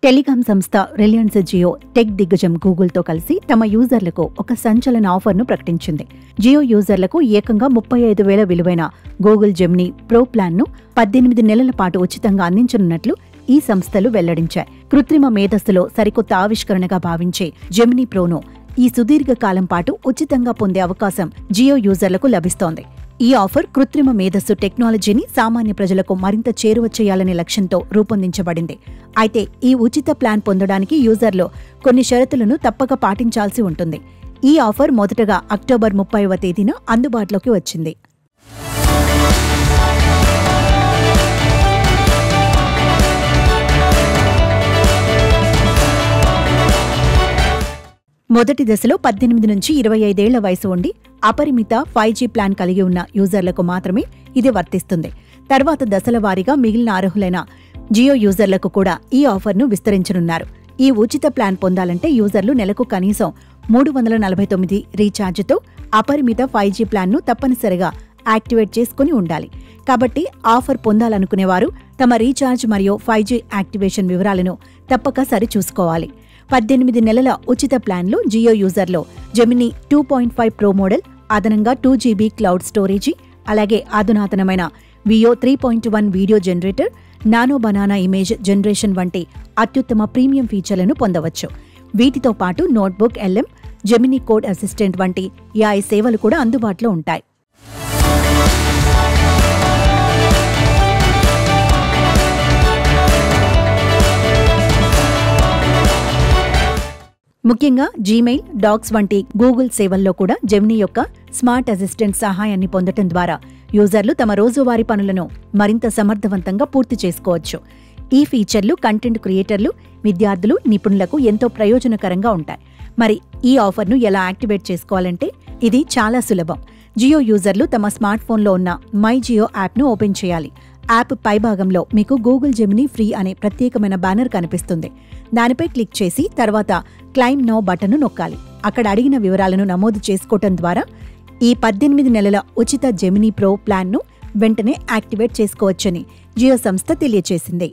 Telecom సంస్థ Reliance Jio tech దిగ్గజం గూగుల్తో కలిసి తమ యూజర్లకు ఒక సంచలన ఆఫర్ను ప్రకటించింది. జియో యూజర్లకు ఏకంగా 35,000 విలువైన గూగుల్ జెమినీ ప్రో ప్లాన్ను 18 నెలల పాటు ఉచితంగా అందించనున్నట్లు ఈ సంస్థలు వెల్లడించాయి. కృత్రిమ మేధస్సులో సరికొత్త ఆవిష్కరణగా భావించే జెమినీ ప్రోను ఈ సుదీర్ఘ కాలం పాటు ఉచితంగా పొందే అవకాశం జియో యూజర్లకు లభిస్తోంది. ఈ ఆఫర్ కృత్రిమ మేధస్సు టెక్నాలజీని సామాన్య ప్రజలకు మరింత చేరువ చేయాలనే లక్ష్యంతో రూపొందించబడింది. అయితే ఈ ఉచిత ప్లాన్ పొందడానికి యూజర్లు కొన్ని షరతులను తప్పక పాటించాల్సి ఉంటుంది. ఈ ఆఫర్ మొదటగా అక్టోబర్ 30వ తేదీన అందుబాటులోకి వచ్చింది. మొదటి దశలో 18 నుంచి 25 ఏళ్ల వయసు ఉండి అపరిమిత 5G ప్లాన్ కలిగి ఉన్న యూజర్లకు మాత్రమే ఇది వర్తిస్తుంది. తర్వాత దశల వారీగా మిగిలిన అర్హులైన జియో యూజర్లకు కూడా ఈ ఆఫర్ను విస్తరించనున్నారు. ఈ ఉచిత ప్లాన్ పొందాలంటే యూజర్లు నెలకు కనీసం 349 రీఛార్జ్తో అపరిమిత 5G ప్లాన్ను తప్పనిసరిగా యాక్టివేట్ చేసుకుని ఉండాలి. కాబట్టి ఆఫర్ పొందాలనుకునేవారు తమ రీఛార్జ్ మరియు 5G యాక్టివేషన్ వివరాలను తప్పక సరిచూసుకోవాలి. 18 నెలల ఉచిత ప్లాన్లో జియో యూజర్లో జెమినీ 2.5 ప్రో మోడల్, అదనంగా 2GB క్లౌడ్ స్టోరేజీ, అలాగే అధునాతనమైన Veo 3.1 video generator, nano banana image generation వంటి అత్యుత్తమ ప్రీమియం ఫీచర్లను పొందవచ్చు. వీటితో పాటు notebook LM, Gemini code assistant వంటి AI సేవలు కూడా అందుబాటులో ఉంటాయి. ముఖ్యంగా జీమెయిల్, డాక్స్ వంటి గూగుల్ సేవల్లో కూడా జెమినీ యొక్క స్మార్ట్ అసిస్టెంట్ సహాయాన్ని పొందటం ద్వారా యూజర్లు తమ రోజువారీ పనులను మరింత సమర్థవంతంగా పూర్తి చేసుకోవచ్చు. ఈ ఫీచర్లు కంటెంట్ క్రియేటర్లు, విద్యార్థులు, నిపుణులకు ఎంతో ప్రయోజనకరంగా ఉంటాయి. మరి ఈ ఆఫర్ను ఎలా యాక్టివేట్ చేసుకోవాలంటే ఇది చాలా సులభం. జియో యూజర్లు తమ స్మార్ట్ ఫోన్లో ఉన్న మై జియో యాప్ను ఓపెన్ చేయాలి. యాప్ పైభాగంలో మీకు గూగుల్ జెమినీ ఫ్రీ అనే ప్రత్యేకమైన బ్యానర్ కనిపిస్తుంది. దానిపై క్లిక్ చేసి తర్వాత క్లైమ్ నౌ బటన్ను నొక్కాలి. అక్కడ అడిగిన వివరాలను నమోదు చేసుకోవటం ద్వారా ఈ 18 నెలల ఉచిత జెమినీ ప్రో ప్లాన్ను వెంటనే యాక్టివేట్ చేసుకోవచ్చని జియో సంస్థ తెలియజేసింది.